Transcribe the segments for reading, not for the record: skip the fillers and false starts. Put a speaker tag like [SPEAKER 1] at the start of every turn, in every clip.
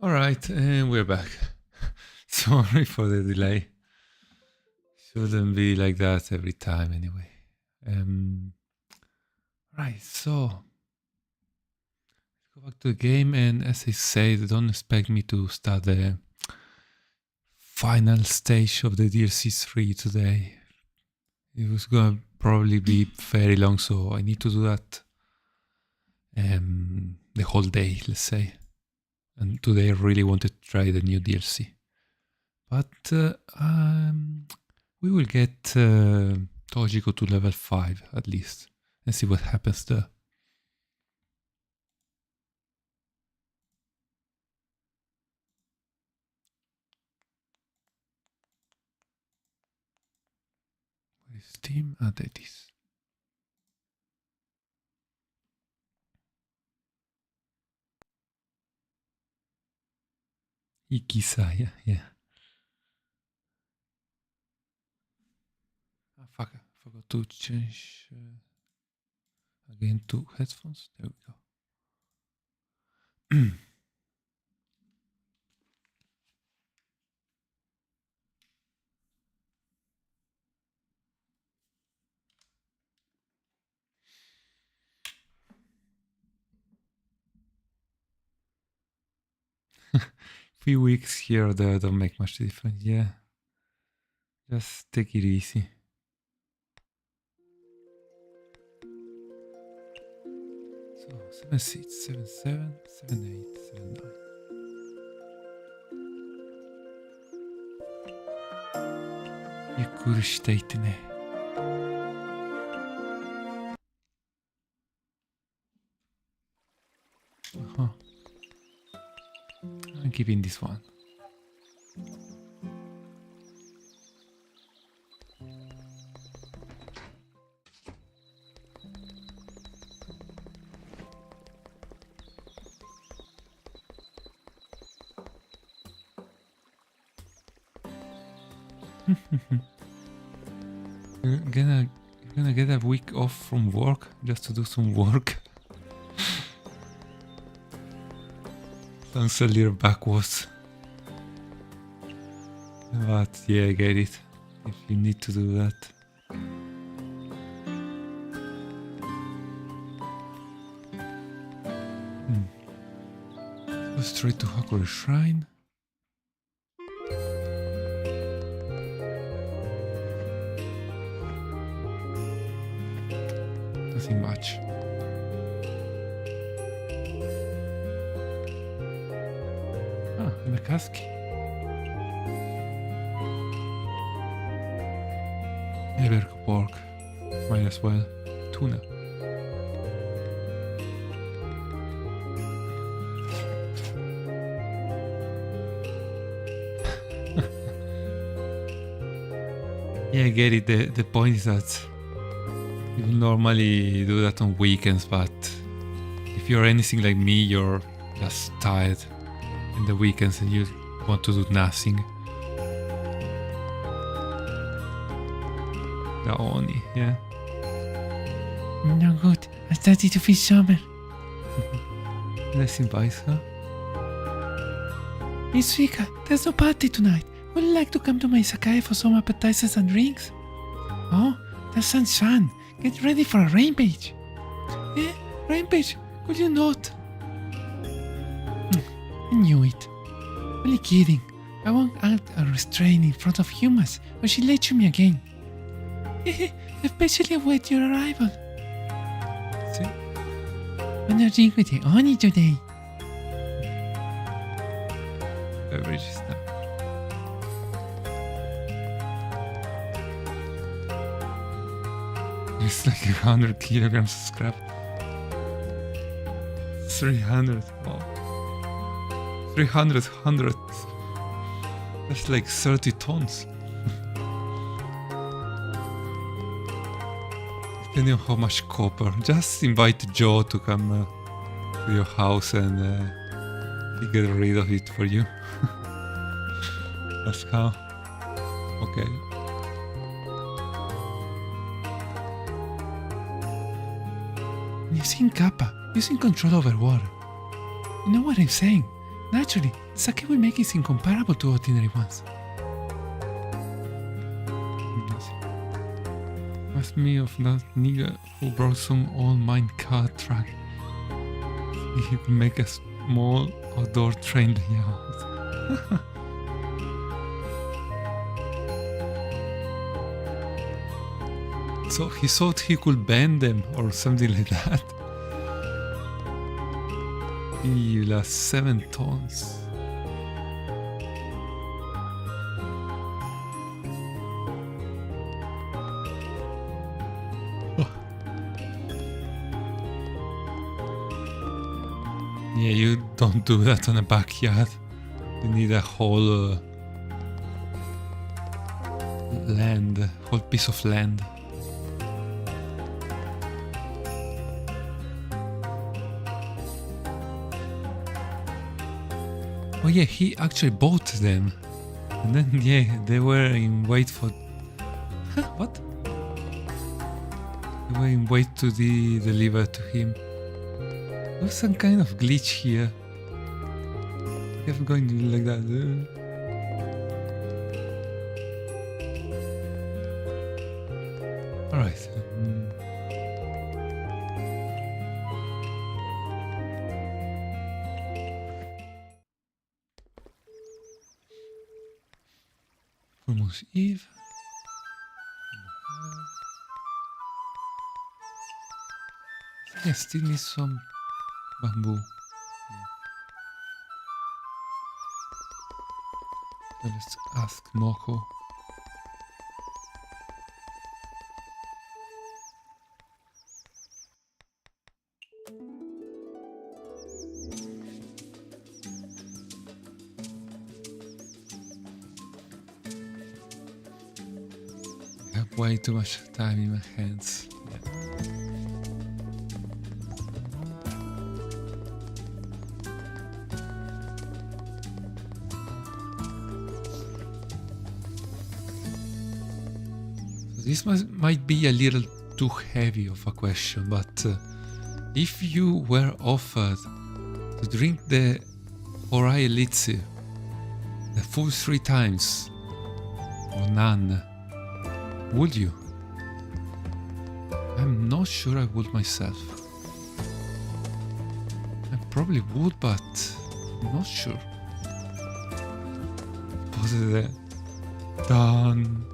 [SPEAKER 1] Alright, and we're back. Sorry for the delay. Shouldn't be like that every time anyway. Right, so let's go back to the game, and as I said, don't expect me to start the final stage of the DLC3 today. It was gonna probably be very long, so I need to do that the whole day, let's say. And today I really wanted to try the new DLC. But we will get Touhou to level 5 at least and see what happens there. Where is Steam? Ah, there it is. Ikisaya, yeah. Ah, fuck, I forgot to change again to headphones. There we go. Few weeks here or there don't make much difference, yeah. Just take it easy. So 7 6 7 7 7 8 7 9. Yukuru shite ite ne. I'm keeping this one. You're gonna get a week off from work just to do some work. Sounds a little backwards. But yeah, I get it. If you need to do that. Go straight to Hakure Shrine. Nothing much. Ah, and a cask. Never pork. Might as well. Tuna. Yeah, I get it. The point is that you normally do that on weekends, but if you're anything like me, you're just tired in the weekends and you want to do nothing. The Oni, yeah.
[SPEAKER 2] No good. I started to feel summer.
[SPEAKER 1] Let's invite her.
[SPEAKER 2] Miss Rika, there's no party tonight. Would you like to come to my Saga for some appetizers and drinks? Oh, that sounds fun. Get ready for a rampage. Eh? Rampage? Could you not? I knew it. Only kidding. I won't act a restraint in front of humans, or she'll lecture me again. Especially await your arrival.
[SPEAKER 1] See?
[SPEAKER 2] I'm gonna drink with the Oni today.
[SPEAKER 1] Beverages now. It's like 100 kilograms of scrap. 300. Wow. 300, 100. That's like 30 tons. Depending on how much copper. Just invite Joe to come to your house and he'll get rid of it for you. That's how. Okay.
[SPEAKER 2] Using Kappa, using control over water. You know what I'm saying? Naturally, sake we make is incomparable to ordinary ones.
[SPEAKER 1] Reminds me of that nigga who brought some old mine car truck. He could make a small outdoor train layout. So he thought he could bend them or something like that. He lost 7 tons. Yeah, you don't do that on a backyard. You need a whole whole piece of land. Oh yeah, he actually bought them. And then, yeah, they were in wait for... What? They were in wait to be delivered to him. There's some kind of glitch here. You have going to be like that. Alright. Almost Eve. I still need some bamboo. So let's ask Moko. I have way too much time in my hands. This might be a little too heavy of a question, but if you were offered to drink the Horai Elixir the full 3 times, or none, would you? I'm not sure I would myself. I probably would, but I'm not sure. Pause there. Done.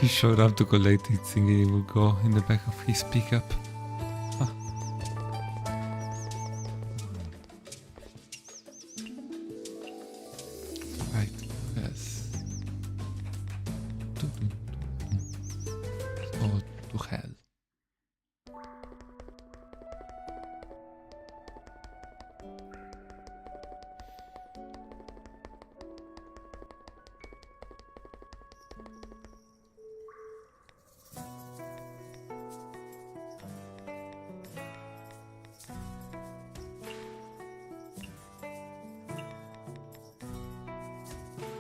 [SPEAKER 1] He showed up to collect it, thinking it would go in the back of his pickup. Huh. Right, yes. Oh, to hell.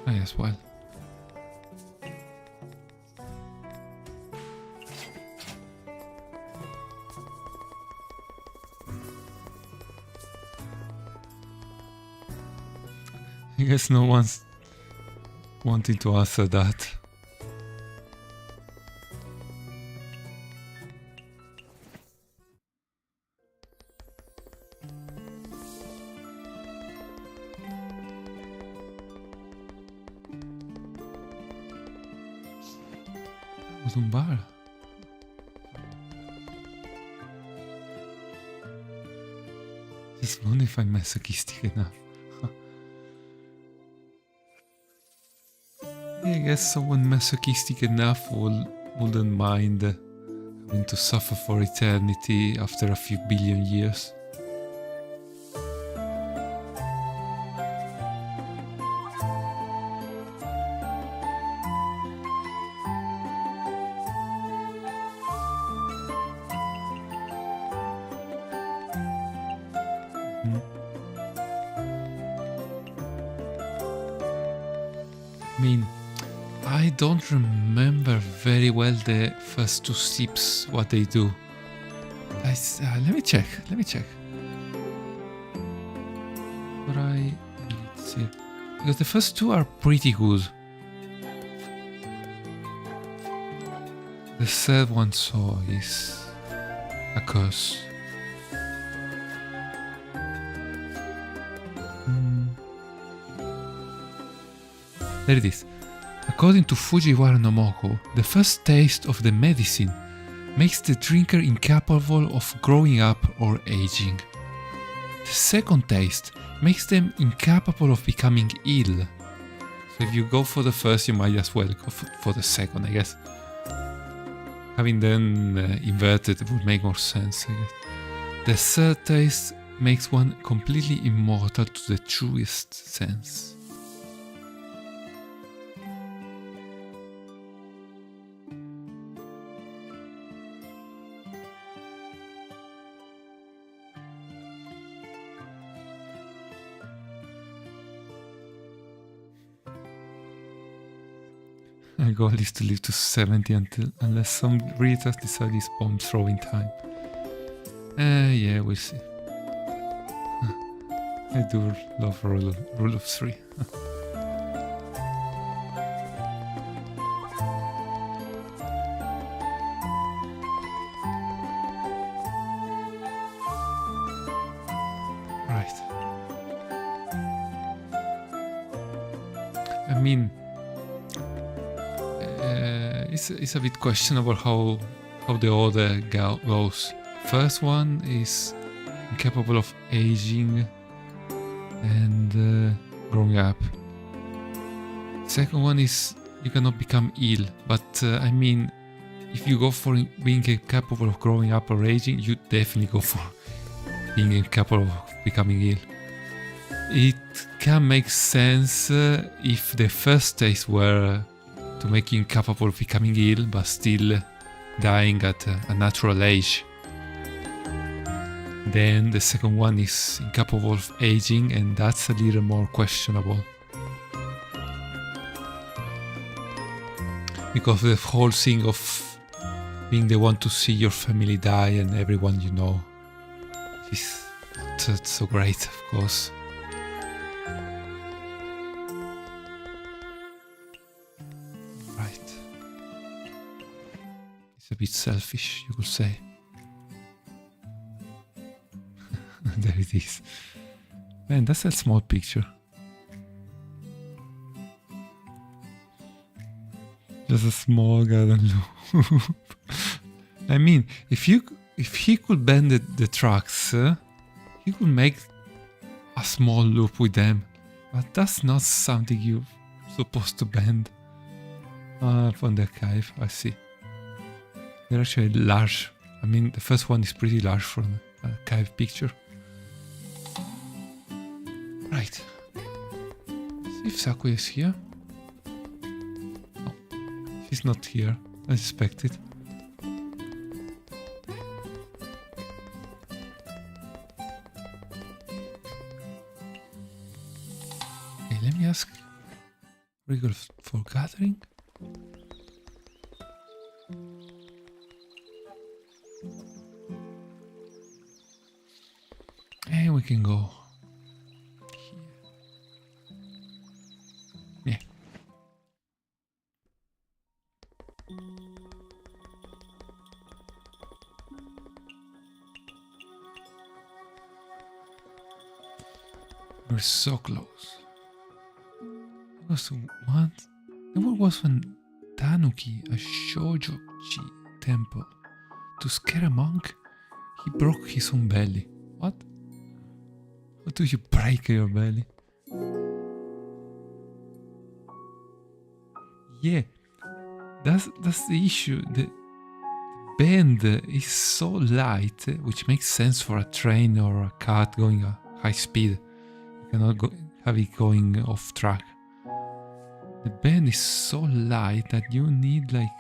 [SPEAKER 1] I as well. I guess no one's wanting to answer that. Was un bar. Just wonder if I'm masochistic enough. Yeah, I guess someone masochistic enough wouldn't mind having to suffer for eternity after a few billion years. I mean, I don't remember very well the first 2 sips, what they do. Let me check. Let's see. Because the first 2 are pretty good. The third one is a curse. There it is. According to Fujiwara no Moko, the first taste of the medicine makes the drinker incapable of growing up or aging. The second taste makes them incapable of becoming ill. So if you go for the first, you might as well go for the second, I guess. Having them inverted would make more sense, I guess. The third taste makes one completely immortal to the truest sense. My goal is to live to 70 unless some retard decide this bomb throwing time. Yeah, we'll see. I do love rule of 3. Right. I mean, it's a bit questionable how the order goes. First one is incapable of aging and growing up. Second one is you cannot become ill, but I mean, if you go for being incapable of growing up or aging, you definitely go for being incapable of becoming ill. It can make sense if the first taste were to make you incapable of becoming ill, but still dying at a natural age. Then the second one is incapable of aging, and that's a little more questionable. Because the whole thing of being the one to see your family die and everyone you know is not so great, of course. A bit selfish, you could say. There it is. Man, that's a small picture. Just a small garden loop. I mean, if he could bend the tracks, he could make a small loop with them. But that's not something you're supposed to bend. From the archive, I see. They're actually large. I mean, the first one is pretty large for an archive picture. Right. See if Saku is here. No, she's not here. I expected. Okay, let me ask. Rigor for gathering. And we can go here. Yeah. We're so close. There was one Tanuki, a Shoujoji temple. To scare a monk, he broke his own belly. What? How do you break your belly? Yeah, that's the issue. The bend is so light, which makes sense for a train or a cart going at high speed. You cannot have it going off track. The bend is so light that you need like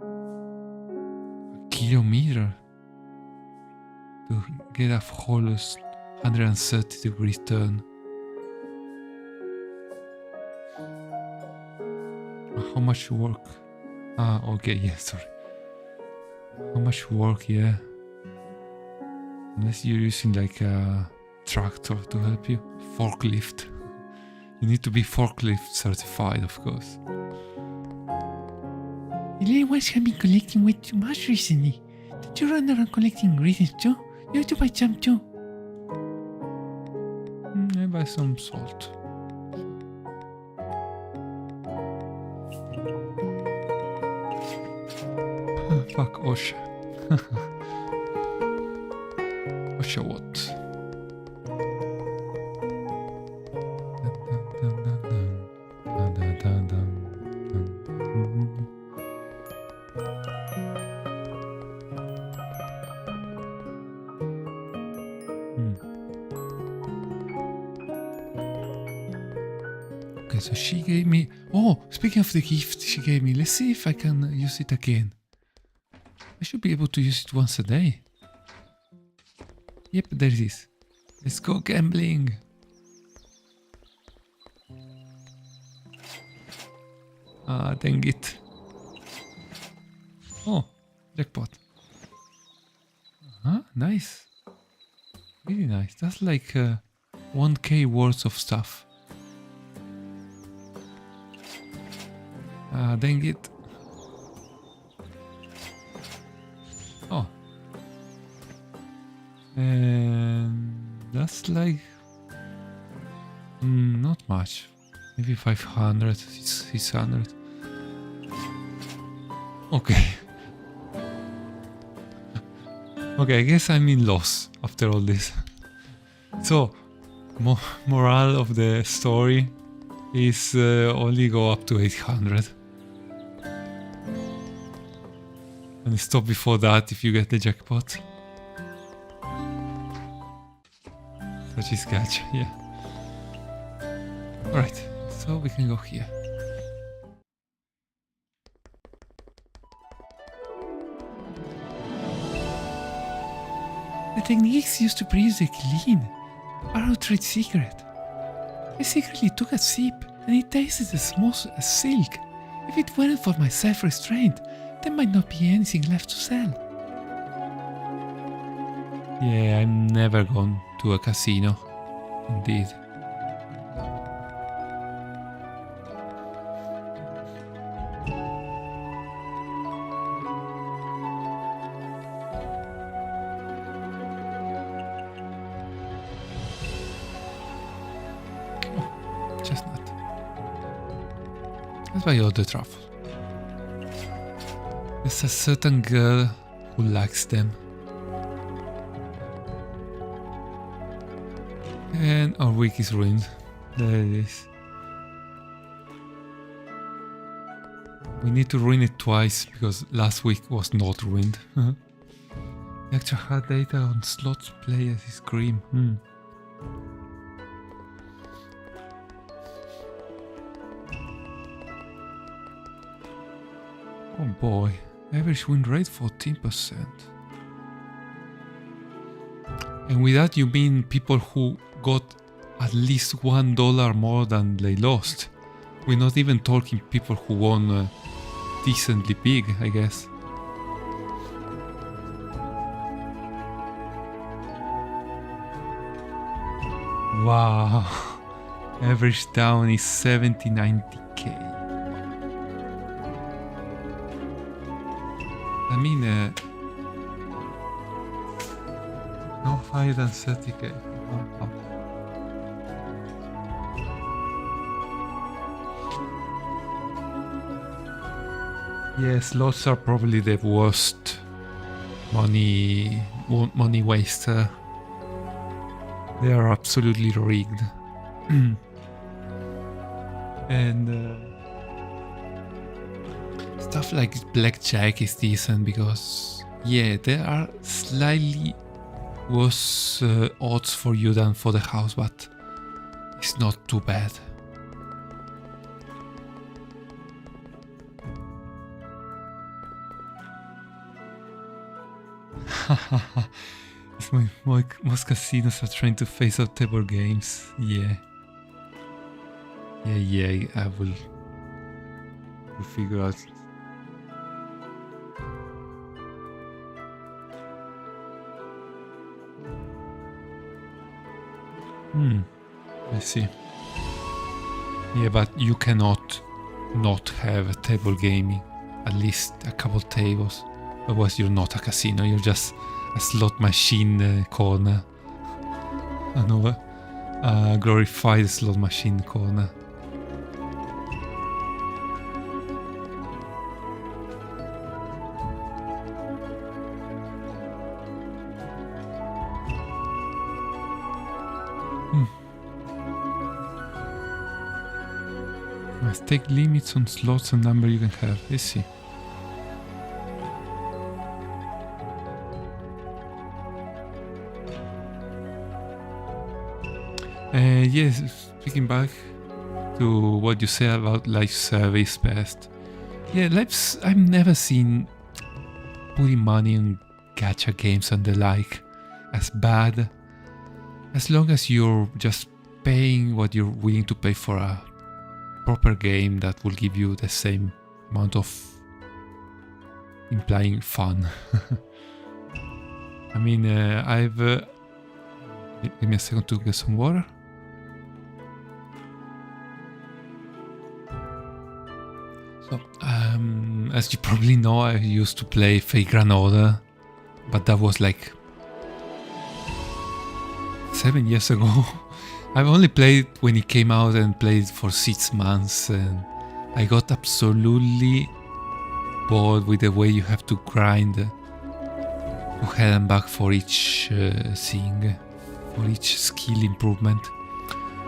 [SPEAKER 1] a kilometer to get a whole 130-degree turn. how much work? Ah, okay, yeah, sorry. How much work, yeah. Unless you're using like a tractor to help you. Forklift. You need to be forklift certified, of course.
[SPEAKER 2] The little ones have been collecting way too much recently. Did you run around collecting ingredients too? You have to buy some too.
[SPEAKER 1] I buy some salt. Fuck Osha. Osha what? Okay, so she gave me... Oh, speaking of the gift she gave me, let's see if I can use it again. I should be able to use it once a day. Yep, there it is. Let's go gambling. Ah, dang it. Oh, jackpot. Huh, nice. Really nice. That's like 1k worth of stuff. Ah, dang it. Oh. And that's like... not much. Maybe 500, 600. Okay. Okay, I guess I'm in loss after all this. So, morale of the story is only go up to 800. And stop before that if you get the jackpot. Such is catch, yeah. Alright, so we can go here.
[SPEAKER 2] The techniques used to produce a clean, arrow-trade cigarette. I secretly took a sip and it tasted as smooth as silk. If it weren't for my self-restraint, there might not be anything left to sell.
[SPEAKER 1] Yeah, I'm never gone to a casino. Indeed.
[SPEAKER 2] Oh, chestnut.
[SPEAKER 1] Let's buy all the truffle. There's a certain girl who likes them. And our week is ruined. There it is. We need to ruin it twice because last week was not ruined. The extra hard data on slots players is grim. Oh boy, average win rate 14%. And with that you mean people who got at least $1 more than they lost. We're not even talking people who won decently big, I guess. Wow, average down is 70-90k. I mean, no higher than 30k. Oh. Yeah, slots are probably the worst money waster. They are absolutely rigged. And stuff like blackjack is decent because, yeah, there are slightly worse odds for you than for the house, but it's not too bad. Most casinos are trying to phase out table games. Yeah, I will to figure out. I see. Yeah, but you cannot not have a table gaming, at least a couple tables. Otherwise you're not a casino, you're just a slot machine corner. Another glorified slot machine corner. Must take limits on slots and number you can have. I see. Yes, speaking back to what you said about life service best. Yeah, I've never seen putting money on gacha games and the like as bad, as long as you're just paying what you're willing to pay for a proper game that will give you the same amount of implying fun. I mean, give me a second to get some water. So, as you probably know, I used to play Fake Order, but that was like 7 years ago. I've only played when it came out and played for 6 months, and I got absolutely bored with the way you have to grind to hell and back for each thing, for each skill improvement.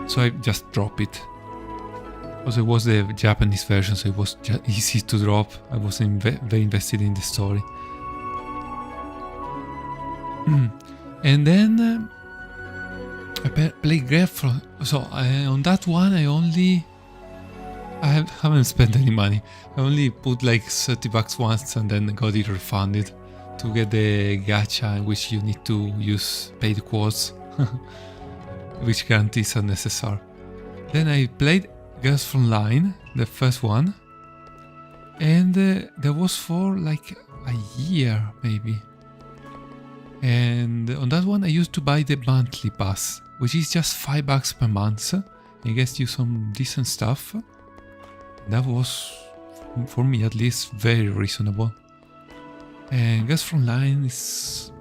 [SPEAKER 1] So I just dropped it. Also, it was the Japanese version, so it was easy to drop. I wasn't very invested in the story. And then I played Gref. So on that one, I haven't spent any money. I only put like $30 once and then got it refunded to get the gacha in which you need to use paid quotes, which guarantees are necessary. Then I played Girls from Line, the first one, and that was for like a year maybe. And on that one I used to buy the monthly pass, which is just $5 per month. It gets you some decent stuff. That was, for me at least, very reasonable. And Girls from Line it's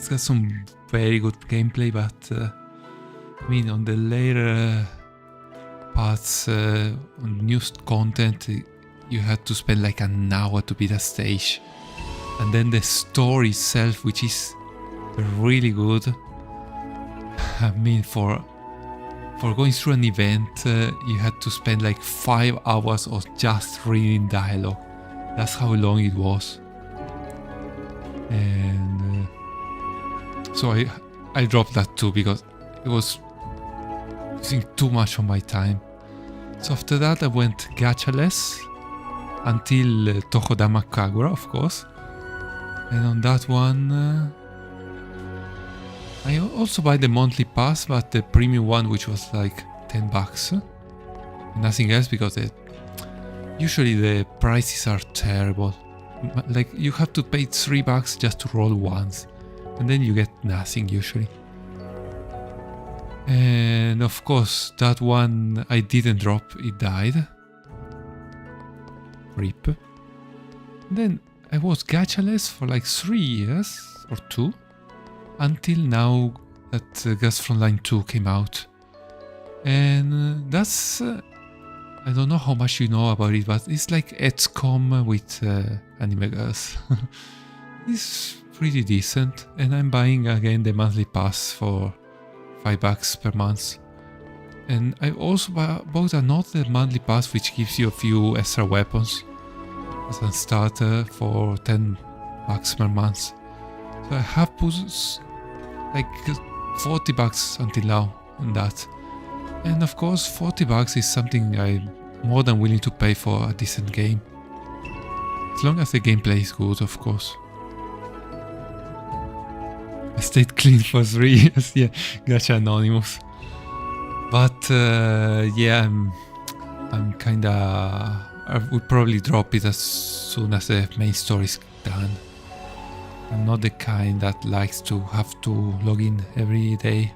[SPEAKER 1] got some very good gameplay, but I mean, on the later parts, on new content, you had to spend like an hour to beat a stage. And then the story itself, which is really good. I mean, for going through an event, you had to spend like 5 hours of just reading dialogue. That's how long it was. And so I dropped that too because it was using too much of my time. So after that I went gacha-less until Tokodama Kagura, of course. And on that one I also buy the monthly pass, but the premium one, which was like $10. Nothing else, because usually the prices are terrible. Like you have to pay $3 just to roll once, and then you get nothing usually. And of course that one I didn't drop, it died. RIP. Then I was gacha-less for like 3 years or 2. Until now that Girls from Line 2 came out. And that's... I don't know how much you know about it, but it's like XCOM with anime girls. It's pretty decent, and I'm buying again the monthly pass for $5 per month. And I also bought another monthly pass which gives you a few extra weapons as a starter for $10 per month. So I have put like $40 until now on that. And of course $40 is something I'm more than willing to pay for a decent game. As long as the gameplay is good, of course. I stayed clean for 3 years, yeah, Gacha Anonymous. But yeah, I'm kinda I would probably drop it as soon as the main story is done. I'm not the kind that likes to have to log in every day.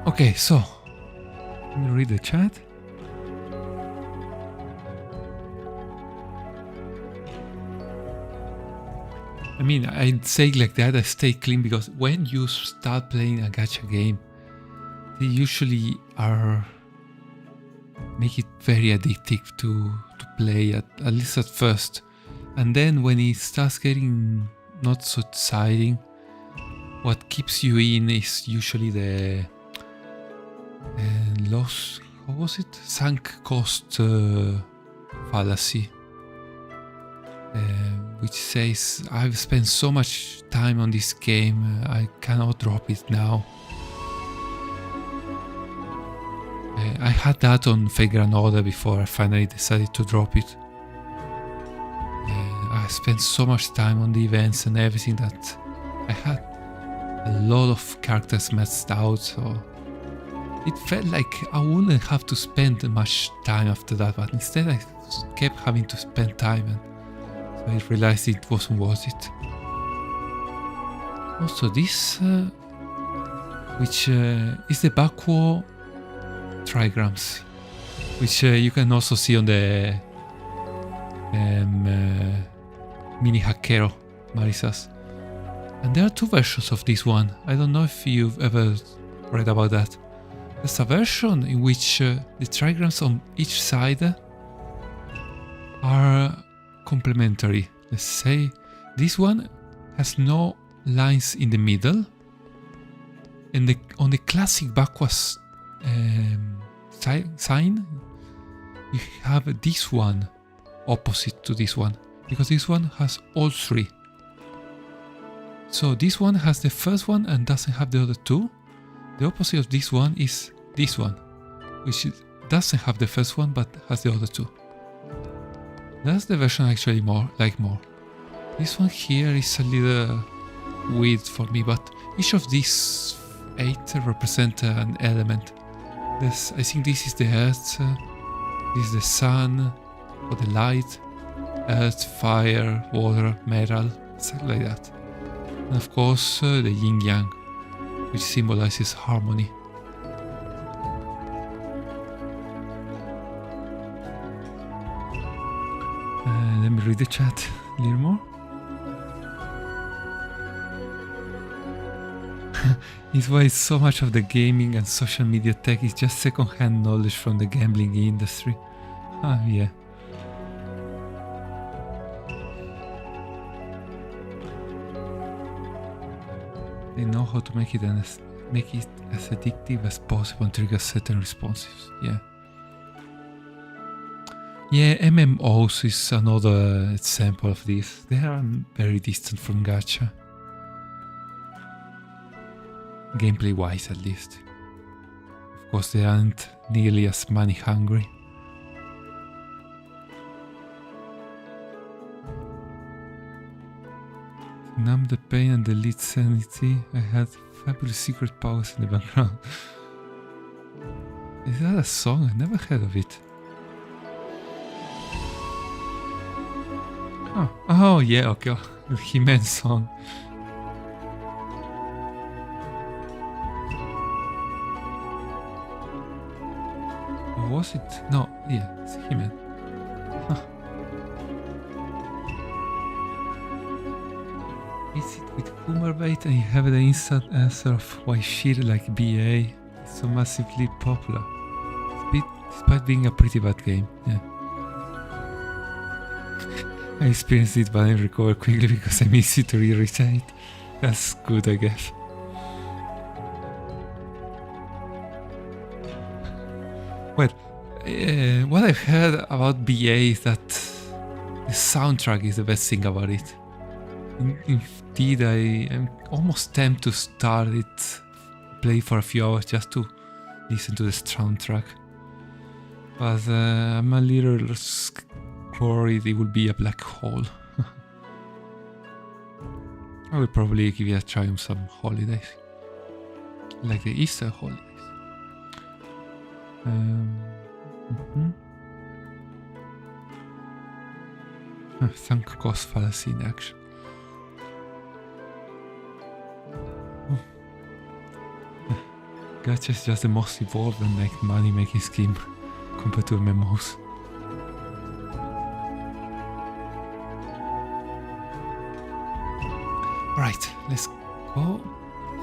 [SPEAKER 1] Okay, so let me read the chat. I mean, I'd say like that, I stay clean, because when you start playing a gacha game, they usually make it very addictive to play, at least at first. And then when it starts getting not so exciting, what keeps you in is usually the sunk cost fallacy. Which says, I've spent so much time on this game, I cannot drop it now. I had that on Fate/Grand Order before I finally decided to drop it. I spent so much time on the events and everything that I had a lot of characters maxed out, so it felt like I wouldn't have to spend much time after that, but instead I kept having to spend time, and I realized it wasn't worth it. Also this, which is the Bakuo trigrams, which you can also see on the Mini Hakero Marisas. And there are two versions of this one. I don't know if you've ever read about that. There's a version in which the trigrams on each side are complementary. Let's say this one has no lines in the middle, and on the classic Bakua's sign you have this one opposite to this one, because this one has all three. So this one has the first one and doesn't have the other two. The opposite of this one is this one, which doesn't have the first one but has the other two. That's the version I actually like more. This one here is a little weird for me, but each of these 8 represent an element. I think this is the earth, this is the sun, or the light, earth, fire, water, metal, something like that. And of course the yin yang, which symbolizes harmony. Let me read the chat a little more. It's why so much of the gaming and social media tech is just second-hand knowledge from the gambling industry. Ah, yeah. They know how to make it as addictive as possible and trigger certain responses. Yeah. Yeah, MMOs is another example of this. They are very distant from gacha. Gameplay wise, at least. Of course, they aren't nearly as money hungry. To numb the pain and delete sanity, I had fabulous secret powers in the background. Is that a song? I never heard of it. Oh yeah, okay. The He-Man song. Or was it? No, yeah, it's He-Man. Huh. Is it with Hummerbait and you have the instant answer of why shit like BA is so massively popular? Despite being a pretty bad game, yeah. I experienced it, but I recovered quickly because I'm easy to irritate. That's good, I guess. Well, what I've heard about BA is that the soundtrack is the best thing about it. Indeed, I am almost tempted to start it, play for a few hours just to listen to the soundtrack. But I'm a little worried it will be a black hole. I will probably give it a try on some holidays, like the Easter holidays. Sunk cost fallacy in action. Gacha is just the most evolved and like money making scheme compared to MMOs. Right, let's go.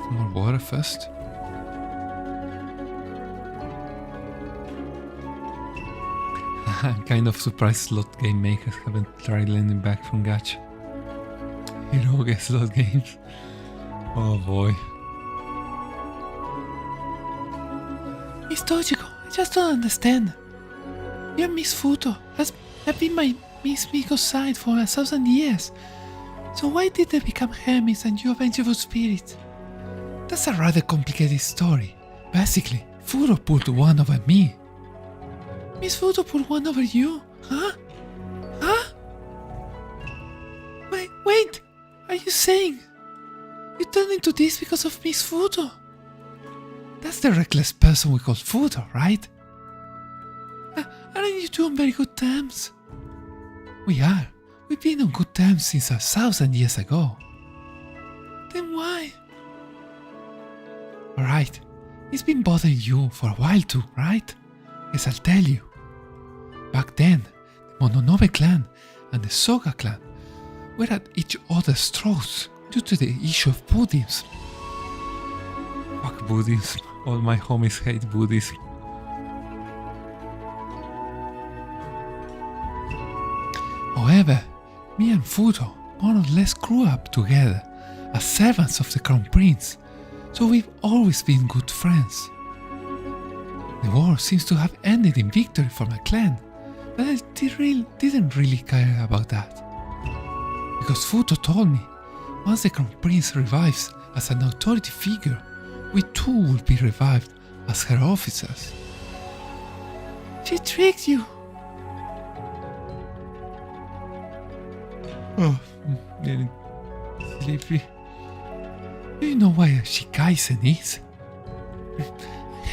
[SPEAKER 1] Some more water first. I'm kind of surprised slot game makers haven't tried landing back from gacha. Hiroge slot games. Oh boy.
[SPEAKER 2] Miss Dojiko, I just don't understand. Your Miss Futo has been my Miss Miko's side for 1,000 years. So why did they become hermits and you a vengeful spirit? That's a rather complicated story. Basically, Futo pulled one over me. Miss Futo pulled one over you? Huh? Huh? Wait! Are you saying you turned into this because of Miss Futo? That's the reckless person we call Futo, right? Aren't you two on very good terms? We are. We've been on good terms since 1,000 years ago. Then why? Alright, it's been bothering you for a while too, right? Yes, I'll tell you. Back then, the Mononobe clan and the Saga clan were at each other's throats due to the issue of Buddhism.
[SPEAKER 1] Fuck Buddhism. All my homies hate Buddhism.
[SPEAKER 2] However, me and Futo more or less grew up together as servants of the Crown Prince, so we've always been good friends. The war seems to have ended in victory for my clan, but I didn't really care about that. Because Futo told me, once the Crown Prince revives as an authority figure, we too will be revived as her officers. She tricked you!
[SPEAKER 1] Oh, I'm getting sleepy.
[SPEAKER 2] Do you know what a Shikaisen is?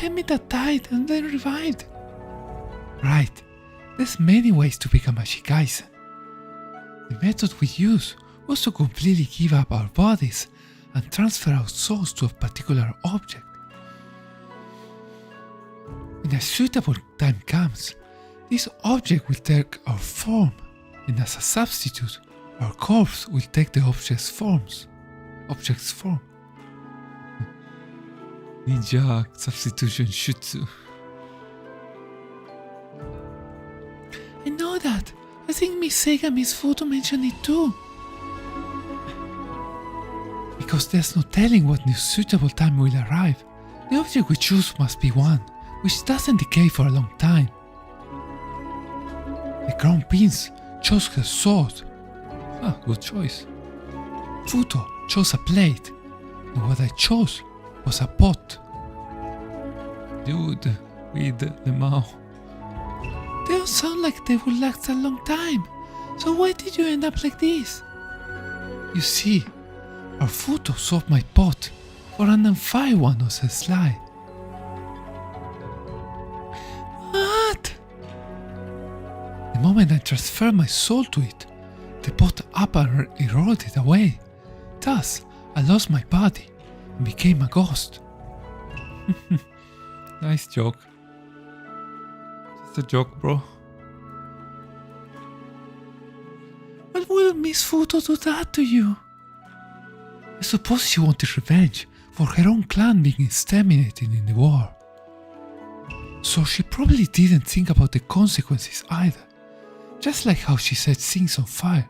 [SPEAKER 2] Hermit that died and then revived. Right, there's many ways to become a Shikaisen. The method we used was to completely give up our bodies and transfer our souls to a particular object. When a suitable time comes, this object will take our form, and as a substitute, our corpse will take the object's form.
[SPEAKER 1] Ninja substitution shutsu.
[SPEAKER 2] I know that. I think Miss Saga and Miss Futo mentioned it too. Because there's no telling what new suitable time will arrive. The object we choose must be one which doesn't decay for a long time. The Crown Prince chose her sword.
[SPEAKER 1] Ah, good choice.
[SPEAKER 2] Futo chose a plate, and what I chose was a pot.
[SPEAKER 1] Dude, with the Mao.
[SPEAKER 2] They don't sound like they will last a long time, so why did you end up like this? You see, our Futo swapped my pot for an unfire one on her slide. What? The moment I transferred my soul to it, the pot up and eroded away. Thus, I lost my body and became a ghost.
[SPEAKER 1] Nice joke. Just a joke, bro.
[SPEAKER 2] Why would Miss Futo do that to you? I suppose she wanted revenge for her own clan being exterminated in the war. So she probably didn't think about the consequences either. Just like how she set things on fire,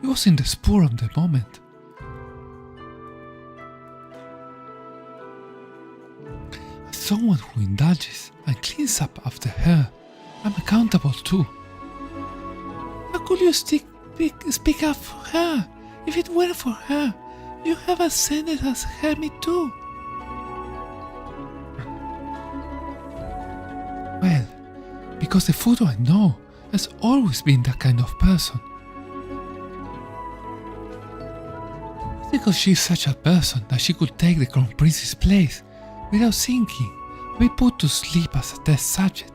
[SPEAKER 2] it was in the spur of the moment. As someone who indulges and cleans up after her, I'm accountable too. How could you speak up for her? If it weren't for her, you have ascended as hermit too. Well, because the Futo I know has always been that kind of person. Because she's such a person that she could take the Crown Prince's place without thinking, be put to sleep as a test subject.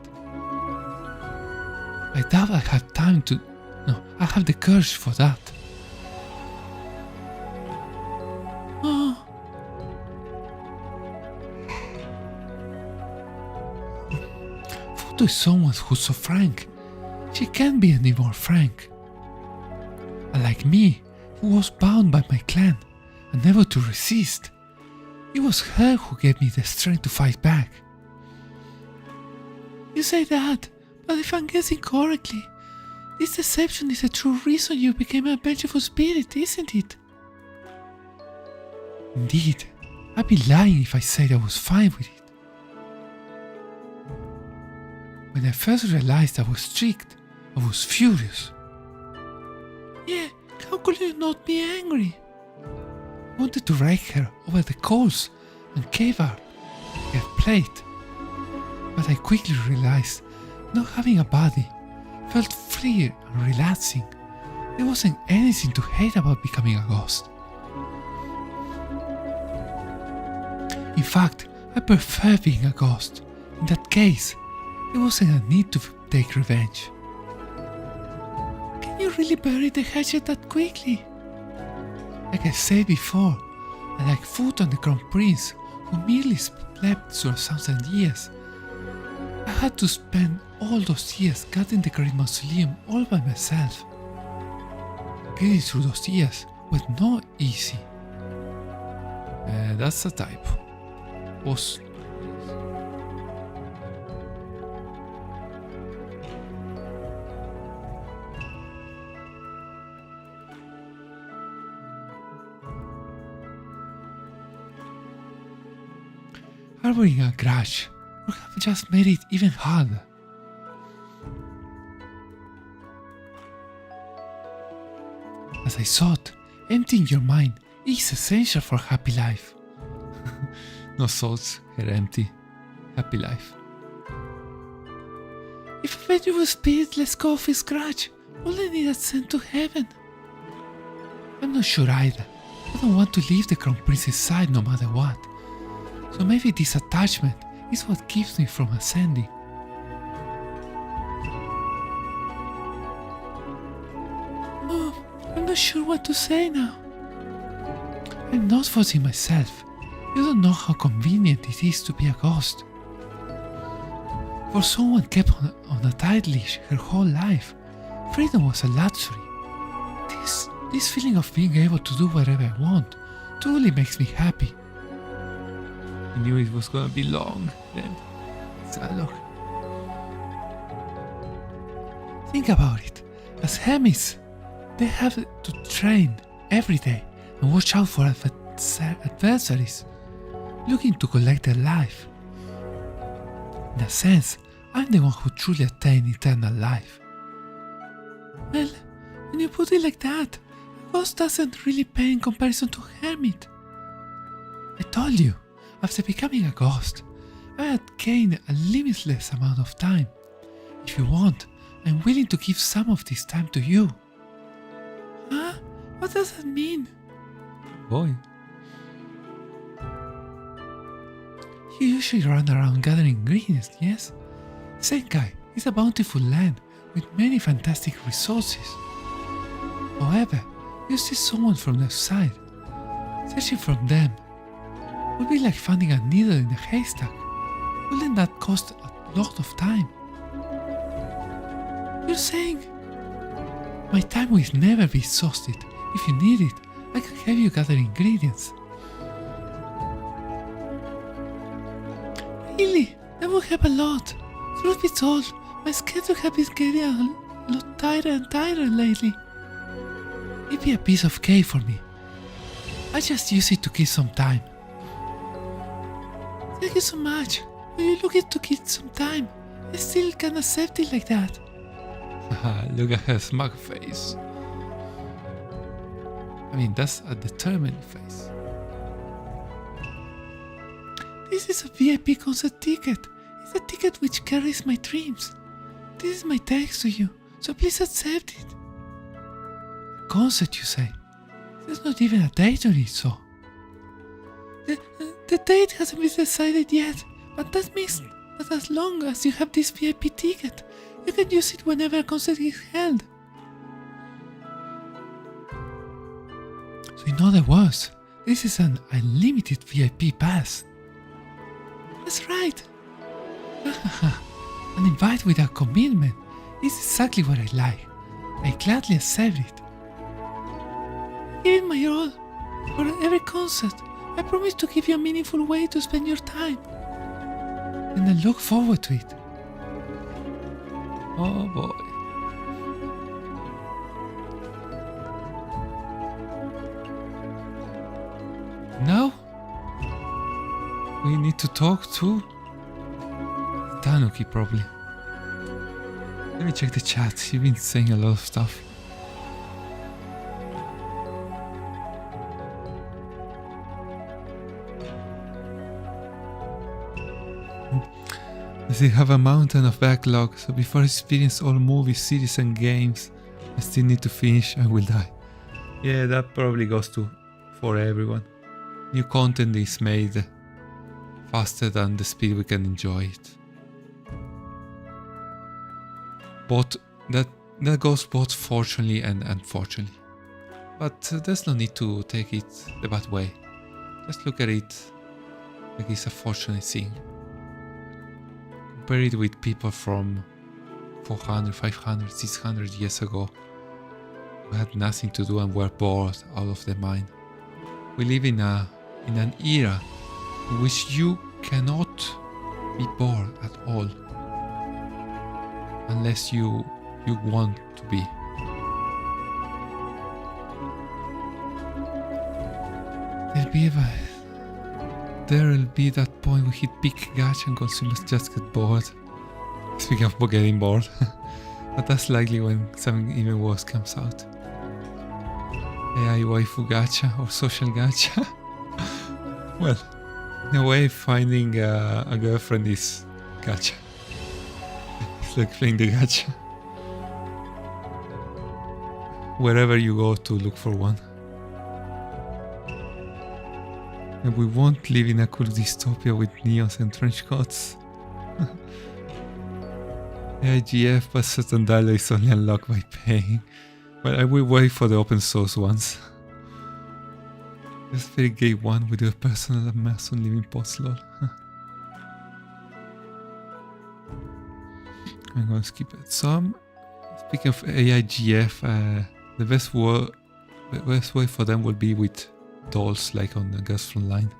[SPEAKER 2] I doubt I had time to No, I have the courage for that. Oh. Futo is someone who's so frank. She can't be any more frank. Unlike me, who was bound by my clan and never to resist. It was her who gave me the strength to fight back. You say that, but if I'm guessing correctly, this deception is the true reason you became a vengeful spirit, isn't it? Indeed, I'd be lying if I said I was fine with it. When I first realized I was tricked, I was furious. Yeah, how could you not be angry? I wanted to rake her over the coals and cave her her plate. But I quickly realized not having a body felt free and relaxing. There wasn't anything to hate about becoming a ghost. In fact, I prefer being a ghost. In that case, there wasn't a need to take revenge. Can you really bury the hatchet that quickly? Like I said before, I like Foot and the Crown Prince, who merely slept through 1,000 years. I had to spend all those years guarding the Great Mausoleum all by myself. Getting through those years was not easy. That's a typo. Was harboring a grudge would have just made it even harder. As I thought, emptying your mind is essential for a happy life. No thoughts, her empty, happy life. If a vengeful spirit lets go of his grudge, will I need ascend to heaven? I'm not sure either. I don't want to leave the Crown Prince's side no matter what. So maybe this attachment is what keeps me from ascending. Oh, I'm not sure what to say now. I'm not forcing myself. You don't know how convenient it is to be a ghost. For someone kept on a tight leash her whole life, freedom was a luxury. This feeling of being able to do whatever I want truly makes me happy. I knew it was gonna be long then. Look. Think about it. As hermits, they have to train every day and watch out for adversaries looking to collect their life. In a sense, I'm the one who truly attained eternal life. Well, when you put it like that, a ghost doesn't really pay in comparison to a hermit. I told you, after becoming a ghost, I had gained a limitless amount of time. If you want, I'm willing to give some of this time to you. Huh? What does that mean? Boy. You usually run around gathering ingredients, yes? Senkai is a bountiful land with many fantastic resources. However, you see someone from the outside. Searching from them would be like finding a needle in a haystack. Wouldn't that cost a lot of time? You're saying my time will never be exhausted. If you need it, I can have you gather ingredients. Really? That would help a lot. Truth be told, my schedule has been getting a lot tighter and tighter lately. It'd be a piece of cake for me. I just use it to kill some time. Thank you so much. When you look at to kill some time, I still can accept it like that. Look at her smug face. I mean, that's a determined face. This is a VIP concert ticket. It's a ticket which carries my dreams. This is my thanks to you, so please accept it. A concert, you say? There's not even a date on it, so... The date hasn't been decided yet, but that means that as long as you have this VIP ticket, you can use it whenever a concert is held. So in other words, this is an unlimited VIP pass. That's right. An invite without commitment is exactly what I like. I gladly accept it. Give it my all. For every concert, I promise to give you a meaningful way to spend your time. And I look forward to it.
[SPEAKER 1] Oh boy.
[SPEAKER 2] Now,
[SPEAKER 1] We need to talk to Tanuki probably. Let me check the chat. You've been saying a lot of stuff. They have a mountain of backlog, so before I experience all movies, series and games, I still need to finish and will die. Yeah, that probably goes to for everyone. New content is made faster than the speed we can enjoy it. But that goes both fortunately and unfortunately. But there's no need to take it the bad way. Just look at it like it's a fortunate thing. Compare it with people from 400, 500, 600 years ago who had nothing to do and were bored out of their mind. We live in an era in which you cannot be bored at all unless you want to be. There'll be that point we hit peak gacha and consumers just get bored. Speaking of getting bored, but that's likely when something even worse comes out. AI waifu gacha or social gacha. Well, in a way, finding a girlfriend is gacha. It's like playing the gacha. Wherever you go to look for one. And we won't live in a cool dystopia with neons and trench coats. AIGF, but certain dialogue is only unlocked by paying. Well, I will wait for the open source ones. Just very gay one with a personal Amazon living post lol. I'm gonna skip it. Some speaking of AIGF, the best way for them will be with dolls like on the Girls Front Line.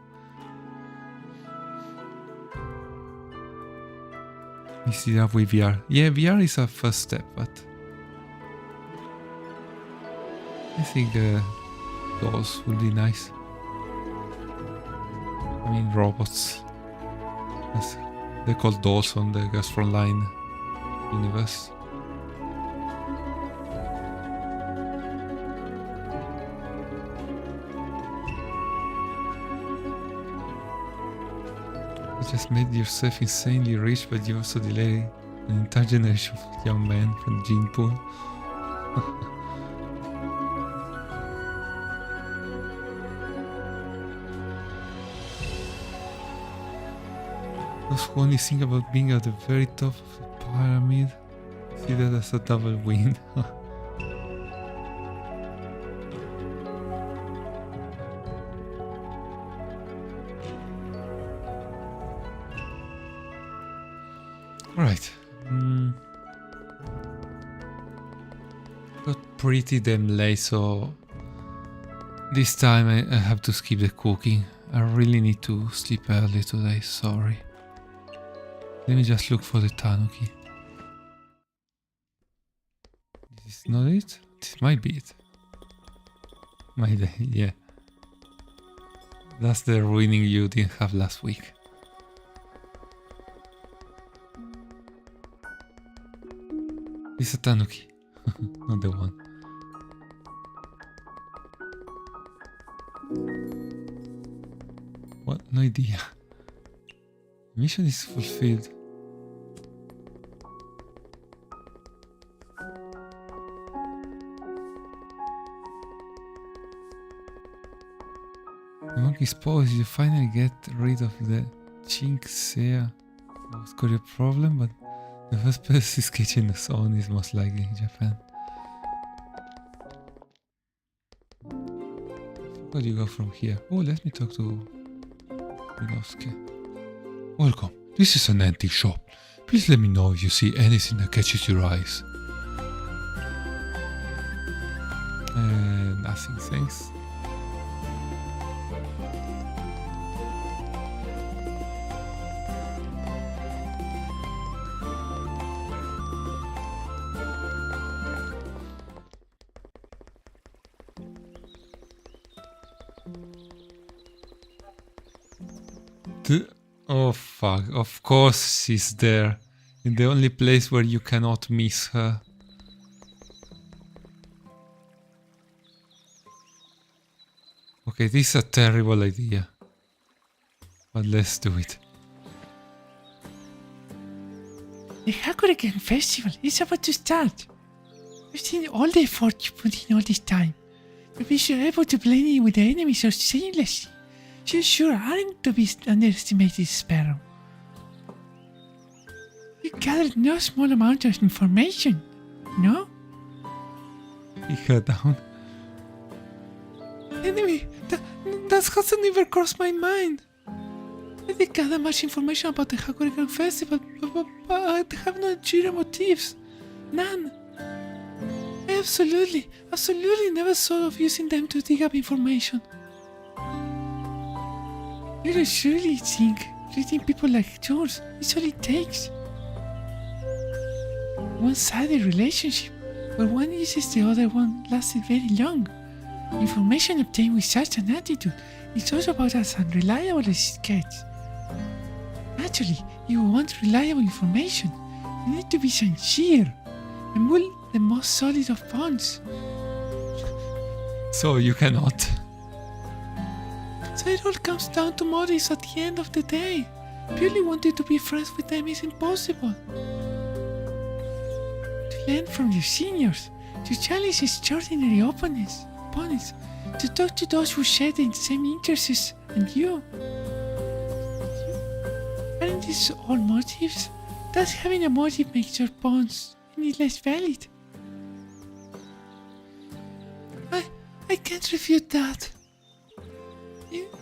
[SPEAKER 1] We see that with VR. Yeah, VR is a first step, but I think dolls will be nice. I mean robots. They're called dolls on the Girls Front Line universe. You just made yourself insanely rich, but you also delay an entire generation of young men from the gene pool. Those who only think about being at the very top of the pyramid see that as a double win. Alright. Got pretty damn late, so this time I have to skip the cooking. I really need to sleep early today, sorry. Let me just look for the tanuki. This is not it? This might be it. Yeah. That's the ruining you didn't have last week. It's a tanuki, not the one. What? No idea. Mission is fulfilled. The monkey's pose, you finally get rid of the chinksea. Was got your problem, but the first person sketching the zone is most likely Japan. Where do you go from here? Oh, let me talk to Minosuke. Welcome. This is an antique shop. Please let me know if you see anything that catches your eyes. Nothing, thanks. Oh fuck, of course she's there. In the only place where you cannot miss her. Okay, this is a terrible idea. But let's do it.
[SPEAKER 2] The Hakuregan Festival is about to start. We've seen all the effort you put in all this time. To be sure able to blend in with the enemy so seamlessly. You sure aren't to be underestimated, Sparrow. You gathered no small amount of information, no?
[SPEAKER 1] Kick her down.
[SPEAKER 2] Anyway, that hasn't even crossed my mind. I didn't gather much information about the Hakuregan Festival, but I have no ulterior motives. None. I absolutely never thought of using them to dig up information. You don't surely think reading people like yours is all it takes. One-sided relationship, where one uses the other one, lasted very long. Information obtained with such an attitude is also about as unreliable as it gets. Naturally, you want reliable information. You need to be sincere and build the most solid of bonds.
[SPEAKER 1] So you cannot.
[SPEAKER 2] So it all comes down to motives at the end of the day. Purely wanting to be friends with them is impossible. To learn from your seniors, to challenge extraordinary opponents, to talk to those who share the same interests and you. Aren't these all motives? Does having a motive make your bonds any less valid? I can't refute that.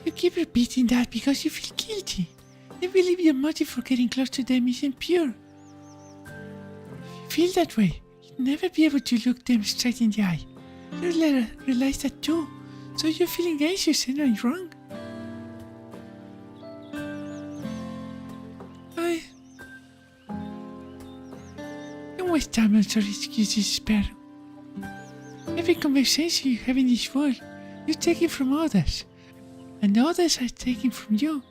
[SPEAKER 2] You keep repeating that because you feel guilty. You believe your motive for getting close to them isn't pure. If you feel that way, you'll never be able to look them straight in the eye. You'll realize that too, so you're feeling anxious and I'm wrong. Don't waste time on such excuses, Sparrow. Every conversation you have in this world, you take it from others. And others are taken from you.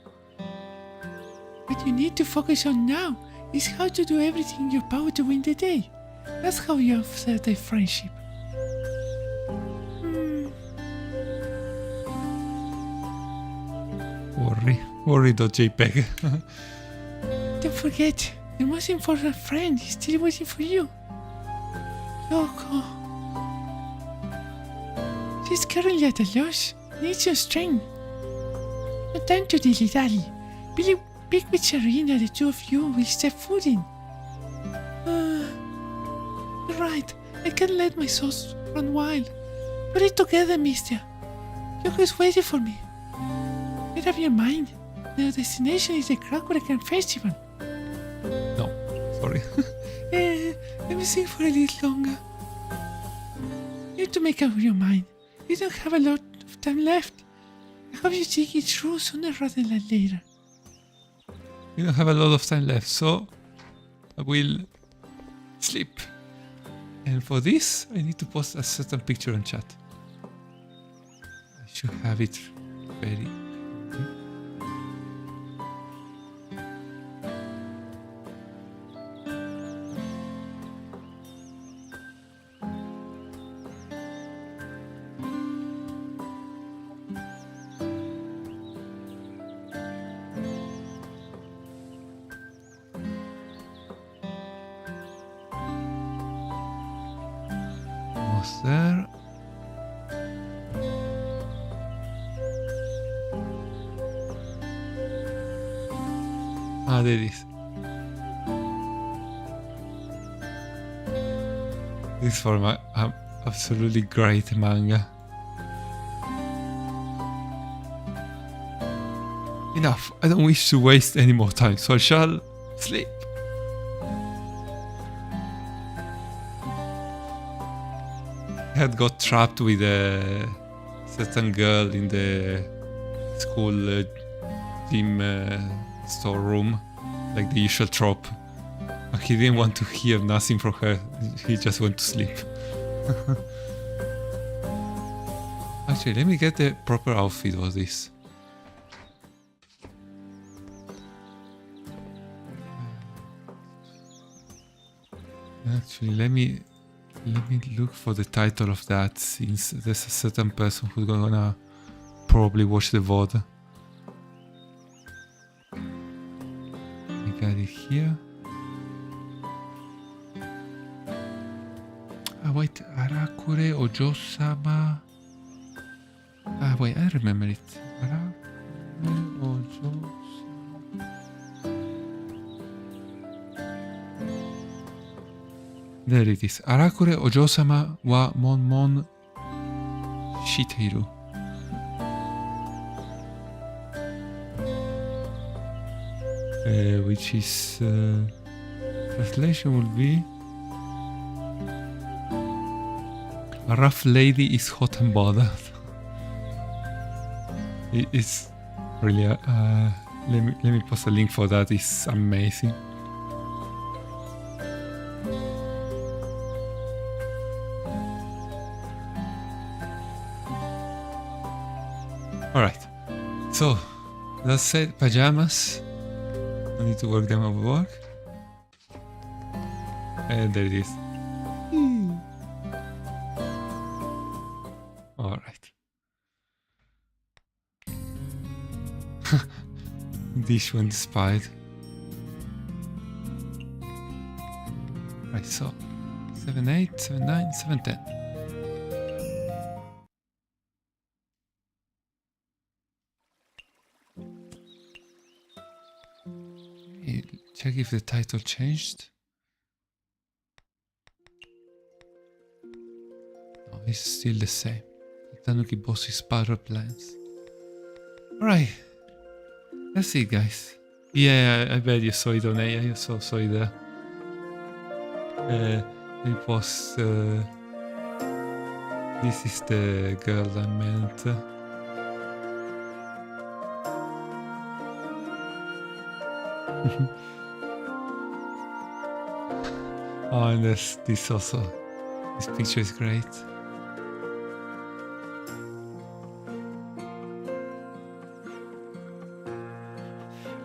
[SPEAKER 2] What you need to focus on now is how to do everything in your power to win the day. That's how you offset the friendship.
[SPEAKER 1] Worry.jpg.
[SPEAKER 2] Don't forget, the most important friend is still waiting for you. Yoko. She's currently at a loss. Needs your strength. No time to dilly-dally. Pick which arena the two of you will step foot in. Right, I can't let my thoughts run wild. Put it together, mister. Yoko is waiting for me. Make up your mind. The destination is the Hakuregan Festival.
[SPEAKER 1] No, sorry.
[SPEAKER 2] Let me think for a little longer. You have to make up your mind. You don't have a lot of time left. I hope you think it through sooner rather than later.
[SPEAKER 1] We don't have a lot of time left, so I will sleep. And for this, I need to post a certain picture on chat. I should have it ready. There. There it is. This is for my absolutely great manga. Enough. I don't wish to waste any more time, so I shall sleep. I had got trapped with a certain girl in the school gym storeroom, like the usual trope. But he didn't want to hear nothing from her. He just went to sleep. Actually, let me get the proper outfit for this. Actually, let me look for the title of that, since there's a certain person who's gonna probably watch the VOD. I got it here. Ah, wait, Arakure Ojo-sama. Ah, wait, I remember it. Arakure Ojo-sama. There it is. Arakure Ojo-sama wa Monmon Shiteiru. Which is... translation will be... A rough lady is hot and bothered. It's really... let me post a link for that. It's amazing. Alright, so that's it, pajamas. I need to work them at work. And there it is. Alright. This one spied. Right, so 7-8, 7-9, 7-10. Check if the title changed. No, it's still the same. Tanuki Boss's power plans. Alright. That's it, guys. Yeah, I bet you saw it on AI. You saw it there. It was... this is the girl I meant. Oh, and there's this also. This picture is great.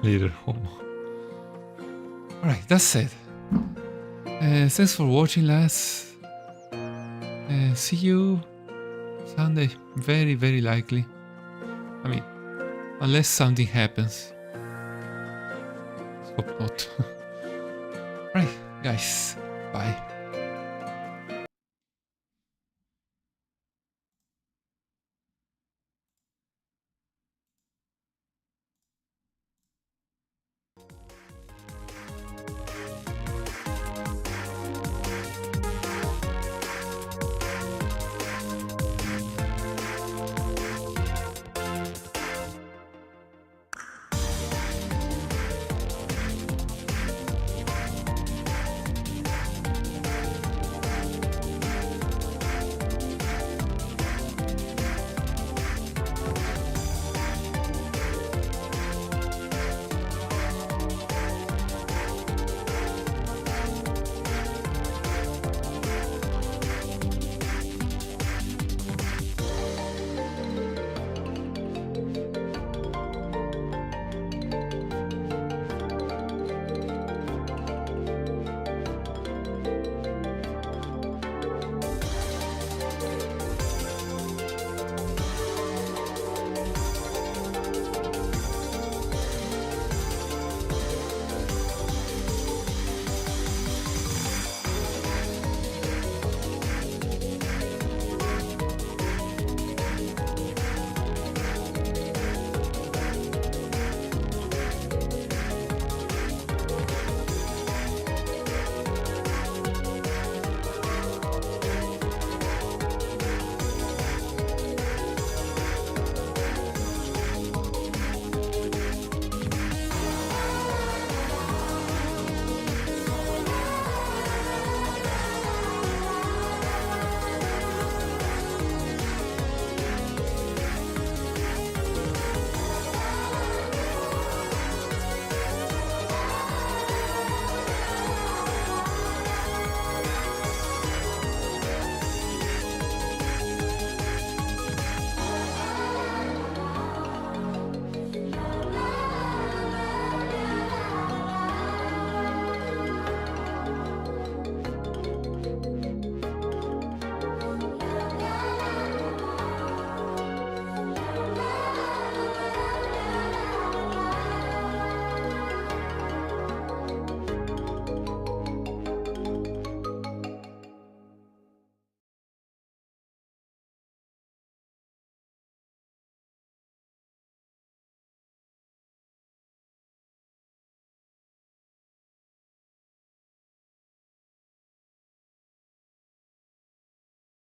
[SPEAKER 1] Later home. Alright, that's it. Thanks for watching, lads. See you Sunday. Very, very likely. I mean, unless something happens. Hope not. Right, guys. Bye.